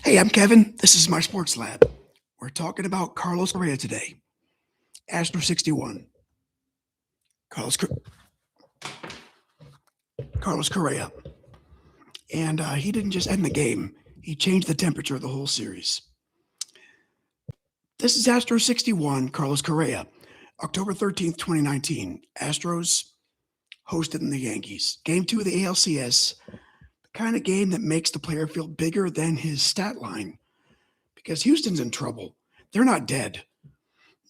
Hey, I'm Kevin. This is my sports lab. We're talking about Carlos Correa today. Astro 61. Carlos, Carlos Correa. And he didn't just end the game, he changed the temperature of the whole series. This is Astro 61, Carlos Correa. October 13th, 2019. Astros hosted the Yankees. Game 2 of the ALCS, the kind of game that makes the player feel bigger than his stat line. Because Houston's in trouble. They're not dead.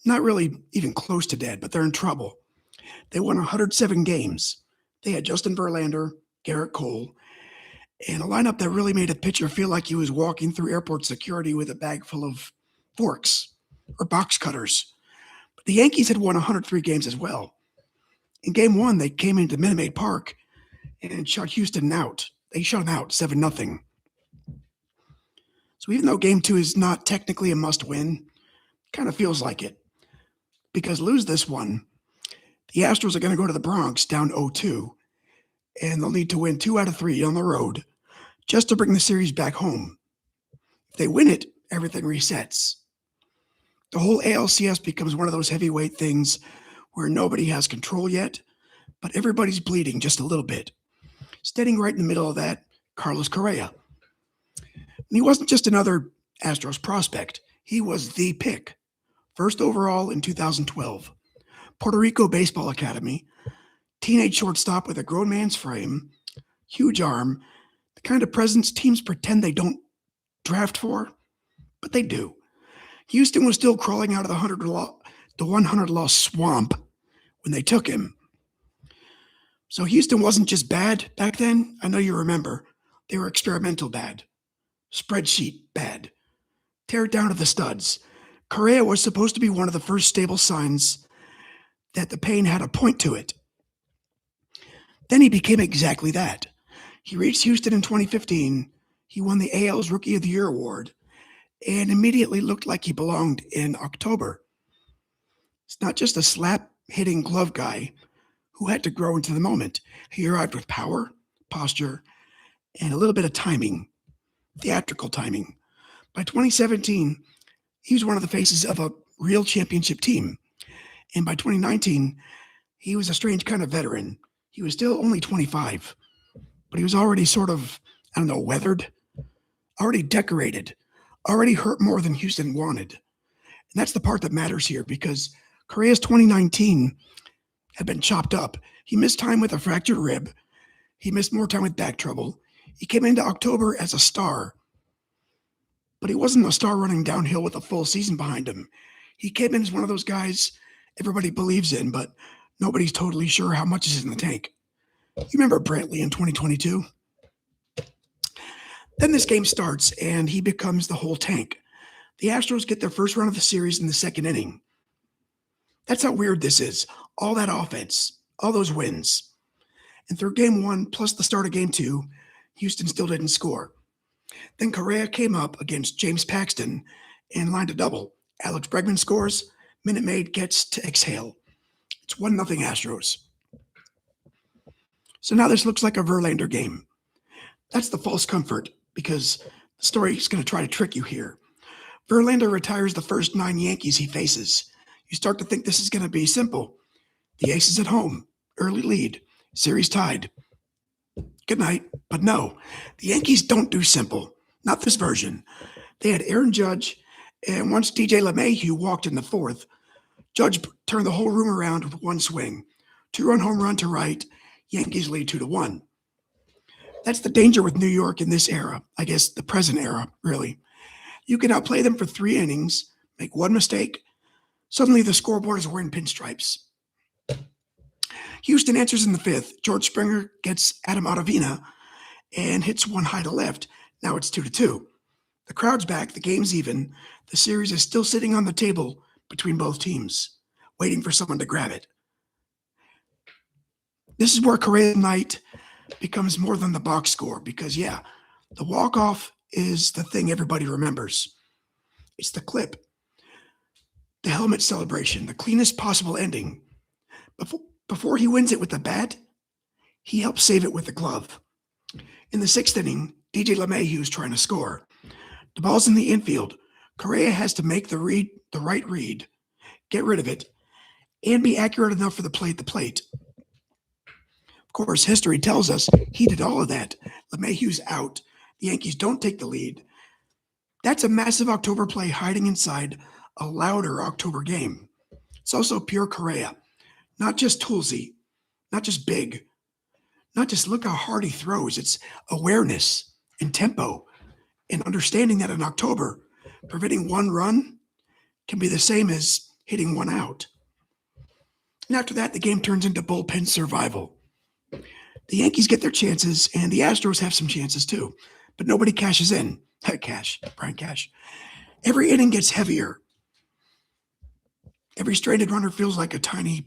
Not really even close to dead, but they're in trouble. They won 107 games. They had Justin Verlander, Garrett Cole, and a lineup that really made a pitcher feel like he was walking through airport security with a bag full of forks or box cutters. But the Yankees had won 103 games as well. In game 1, they came into Minute Maid Park and shut Houston out. They shut them out 7-0. So even though game 2 is not technically a must-win, kind of feels like it. Because lose this one, the Astros are going to go to the Bronx down 0-2, and they'll need to win 2 out of 3 on the road just to bring the series back home. If they win it, everything resets. The whole ALCS becomes one of those heavyweight things where nobody has control yet, but everybody's bleeding just a little bit. Standing right in the middle of that, Carlos Correa. And he wasn't just another Astros prospect. He was the pick. First overall in 2012. Puerto Rico Baseball Academy. Teenage shortstop with a grown man's frame. Huge arm. The kind of presence teams pretend they don't draft for, but they do. Houston was still crawling out of the 100-loss swamp when they took him. So Houston wasn't just bad back then. I know you remember. They were experimental bad. Spreadsheet bad. Tear it down to the studs. Correa was supposed to be one of the first stable signs that the pain had a point to it. Then he became exactly that. He reached Houston in 2015. He won the AL's Rookie of the Year award and immediately looked like he belonged in October. It's not just a slap-hitting glove guy who had to grow into the moment. He arrived with power, posture, and a little bit of timing, theatrical timing. By 2017, he was one of the faces of a real championship team. And by 2019, he was a strange kind of veteran. He was still only 25, but he was already sort of, weathered, already decorated, already hurt more than Houston wanted. And that's the part that matters here because Correa's 2019 had been chopped up. He missed time with a fractured rib. He missed more time with back trouble. He came into October as a star, but he wasn't a star running downhill with a full season behind him. He came in as one of those guys everybody believes in, but nobody's totally sure how much is in the tank. You remember Brantley in 2022? Then this game starts, and he becomes the whole tank. The Astros get their first run of the series in the second inning. That's how weird this is. All that offense, all those wins. And through game 1, plus the start of game 2, Houston still didn't score. Then Correa came up against James Paxton and lined a double. Alex Bregman scores. Minute Maid gets to exhale. It's 1-0 Astros. So now this looks like a Verlander game. That's the false comfort because the story is going to try to trick you here. Verlander retires the first 9 Yankees he faces. You start to think this is going to be simple. The ace is at home. Early lead. Series tied. Good night. But no, the Yankees don't do simple. Not this version. They had Aaron Judge, and once DJ LeMahieu walked in the 4th, Judge turned the whole room around with one swing. 2-run home run to right. Yankees lead 2-1. That's the danger with New York in this era. I guess the present era, really. You can outplay them for 3 innings, make one mistake. Suddenly the scoreboard is wearing pinstripes. Houston answers in the 5th. George Springer gets Adam Ottavina and hits one high to left. Now it's 2-2. The crowd's back. The game's even. The series is still sitting on the table between both teams, waiting for someone to grab it. This is where Correa night becomes more than the box score because, the walk-off is the thing everybody remembers. It's the clip, the helmet celebration, the cleanest possible ending. Before he wins it with the bat, he helps save it with the glove. In the 6th inning, DJ LeMahieu is trying to score. The ball's in the infield. Correa has to make the right read, get rid of it, and be accurate enough for the play at the plate. Of course, history tells us he did all of that. LeMahieu's out. The Yankees don't take the lead. That's a massive October play hiding inside a louder October game. It's also pure Correa, not just toolsy, not just big, not just look how hard he throws. It's awareness and tempo and understanding that in October, preventing one run can be the same as hitting one out. And after that, the game turns into bullpen survival. The Yankees get their chances, and the Astros have some chances too, but nobody cashes in. Brian Cash. Every inning gets heavier. Every stranded runner feels like a tiny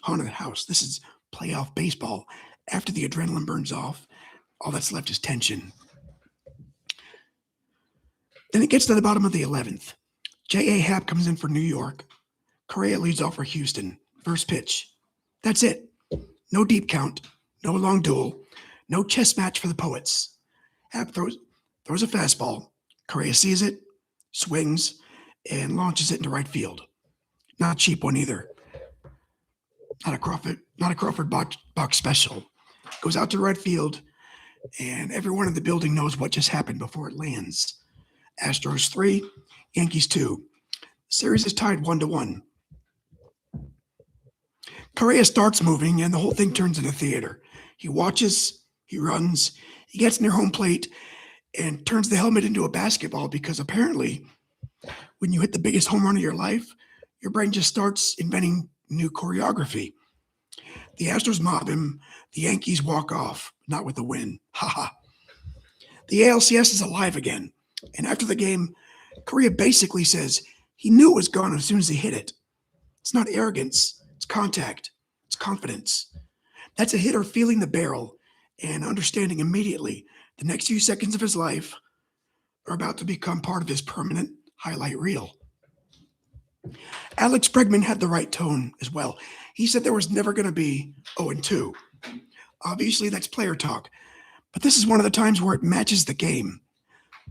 haunted house. This is playoff baseball. After the adrenaline burns off, all that's left is tension. Then it gets to the bottom of the 11th. J.A. Happ comes in for New York. Correa leads off for Houston. First pitch. That's it. No deep count. No long duel. No chess match for the poets. Happ throws a fastball. Correa sees it, swings, and launches it into right field. Not a cheap one either. Not a Crawford box special. Goes out to right field, and everyone in the building knows what just happened before it lands. Astros 3, Yankees 2. The series is tied 1-1. Correa starts moving, and the whole thing turns into theater. He watches, he runs, he gets near home plate, and turns the helmet into a basketball because apparently when you hit the biggest home run of your life, your brain just starts inventing new choreography. The Astros mob him. The Yankees walk off, not with a win. Haha. The ALCS is alive again. And after the game, Correa basically says he knew it was gone as soon as he hit it. It's not arrogance. It's contact. It's confidence. That's a hitter feeling the barrel and understanding immediately the next few seconds of his life are about to become part of his permanent highlight reel. Alex Bregman had the right tone as well. He said there was never going to be 0-2. Obviously, that's player talk, but this is one of the times where it matches the game.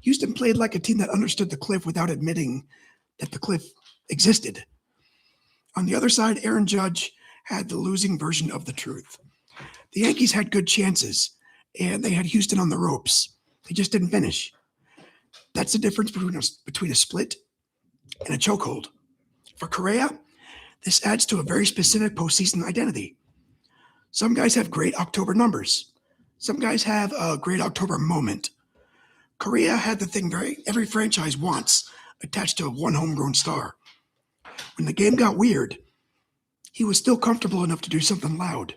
Houston played like a team that understood the cliff without admitting that the cliff existed. On the other side, Aaron Judge had the losing version of the truth. The Yankees had good chances, and they had Houston on the ropes. They just didn't finish. That's the difference between a split and a chokehold. For Correa, this adds to a very specific postseason identity. Some guys have great October numbers. Some guys have a great October moment. Correa had the thing every franchise wants attached to one homegrown star. When the game got weird, he was still comfortable enough to do something loud.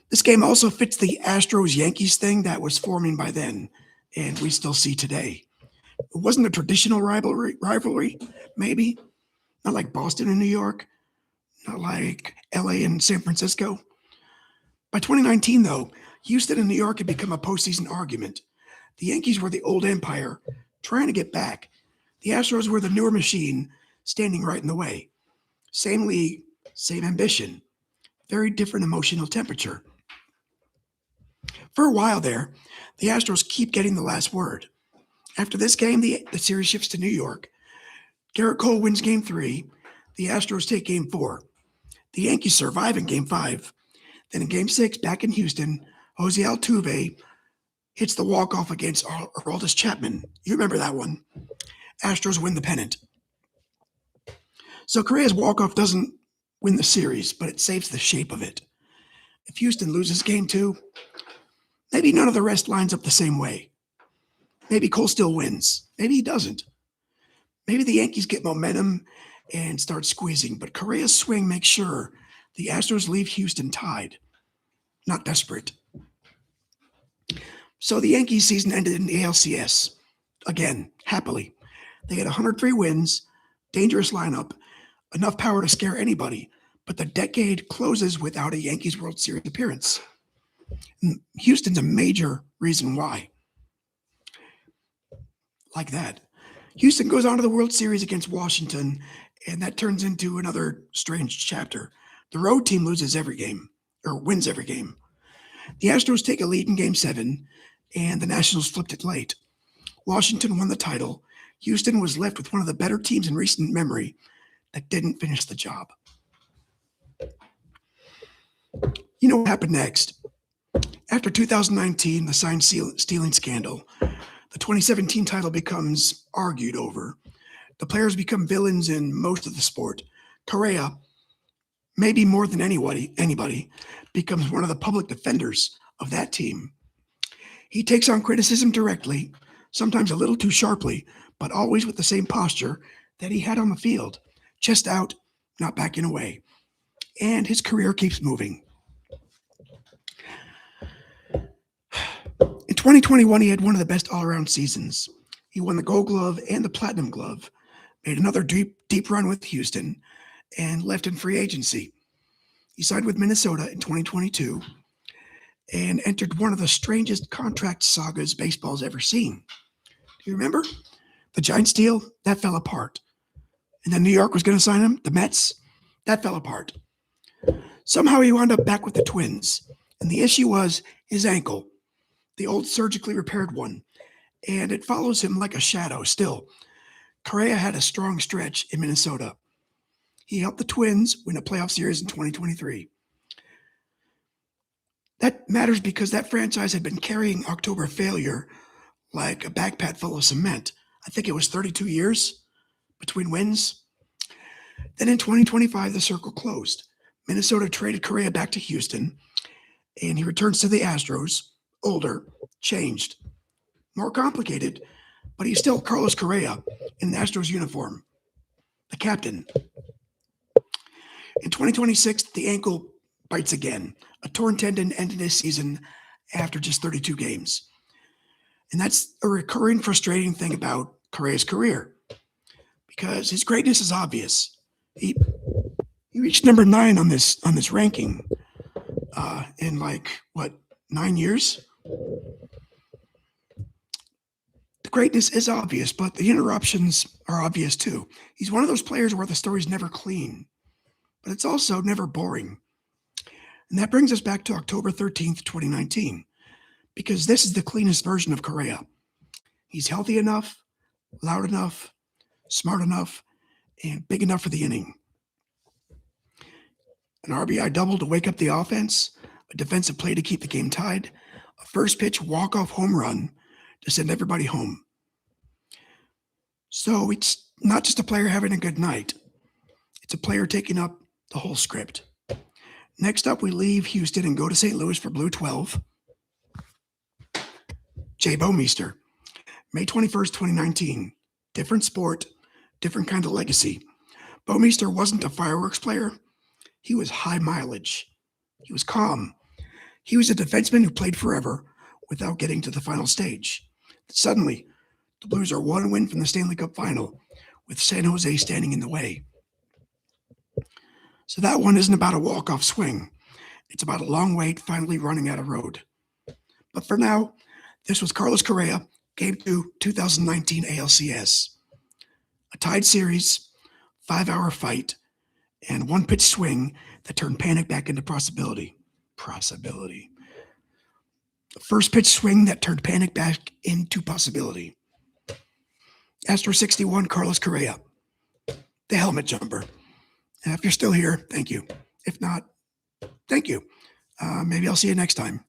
This game also fits the Astros-Yankees thing that was forming by then, and we still see today. It wasn't a traditional rivalry, maybe. Not like Boston and New York. Not like LA and San Francisco. By 2019, though, Houston and New York had become a postseason argument. The Yankees were the old empire, trying to get back. The Astros were the newer machine, standing right in the way. Same league, same ambition. Very different emotional temperature. For a while there, the Astros keep getting the last word. After this game, the series shifts to New York. Garrett Cole wins Game 3. The Astros take Game 4. The Yankees survive in Game 5. Then in Game 6, back in Houston, Jose Altuve hits the walk-off against Aroldis Chapman. You remember that one. Astros win the pennant. So Correa's walk-off doesn't win the series, but it saves the shape of it. If Houston loses Game 2, maybe none of the rest lines up the same way. Maybe Cole still wins. Maybe he doesn't. Maybe the Yankees get momentum and start squeezing, but Correa's swing makes sure the Astros leave Houston tied, not desperate. So the Yankees season ended in the ALCS. Again, happily. They had 103 wins, dangerous lineup, enough power to scare anybody, but the decade closes without a Yankees World Series appearance. And Houston's a major reason why. Like that. Houston goes on to the World Series against Washington, and that turns into another strange chapter. The road team loses every game, or wins every game. The Astros take a lead in Game 7, and the Nationals flipped it late. Washington won the title. Houston was left with one of the better teams in recent memory that didn't finish the job. You know what happened next? After 2019, the sign stealing scandal, the 2017 title becomes argued over. The players become villains in most of the sport. Correa, maybe more than anybody, becomes one of the public defenders of that team. He takes on criticism directly, sometimes a little too sharply, but always with the same posture that he had on the field. Chest out, not backing away. And his career keeps moving. In 2021, he had one of the best all-around seasons. He won the Gold Glove and the Platinum Glove, made another deep run with Houston, and left in free agency. He signed with Minnesota in 2022 and entered one of the strangest contract sagas baseball's ever seen. Do you remember? The Giants deal, that fell apart. And then New York was going to sign him, the Mets, that fell apart. Somehow he wound up back with the Twins, and the issue was his ankle, the old surgically repaired one, and it follows him like a shadow still. Correa had a strong stretch in Minnesota. He helped the Twins win a playoff series in 2023. That matters because that franchise had been carrying October failure like a backpack full of cement. I think it was 32 years between wins. Then in 2025, the circle closed. Minnesota traded Correa back to Houston, and he returns to the Astros, older, changed, more complicated, but he's still Carlos Correa in the Astros uniform, the captain. In 2026, the ankle bites again. A torn tendon ended his season after just 32 games. And that's a recurring frustrating thing about Correa's career because his greatness is obvious. He reached number 9 on this ranking in 9 years? The greatness is obvious, but the interruptions are obvious too. He's one of those players where the story's never clean, but it's also never boring. And that brings us back to October 13th, 2019, because this is the cleanest version of Correa. He's healthy enough, loud enough, smart enough, and big enough for the inning. An RBI double to wake up the offense, a defensive play to keep the game tied, a first pitch walk-off home run to send everybody home. So it's not just a player having a good night. It's a player taking up the whole script. Next up, we leave Houston and go to St. Louis for Blue 12. Jay Bouwmeester, May 21st, 2019. Different sport, different kind of legacy. Bouwmeester wasn't a fireworks player. He was high mileage. He was calm. He was a defenseman who played forever without getting to the final stage. Suddenly, the Blues are one win from the Stanley Cup final, with San Jose standing in the way. So that one isn't about a walk-off swing. It's about a long wait finally running out of road. But for now, this was Carlos Correa, Game 2, 2019 ALCS. A tied series, 5-hour fight, and one-pitch swing that turned panic back into possibility. The first pitch swing that turned panic back into possibility. Astro 61, Carlos Correa, the helmet jumper. And if you're still here, thank you. If not, thank you. Maybe I'll see you next time.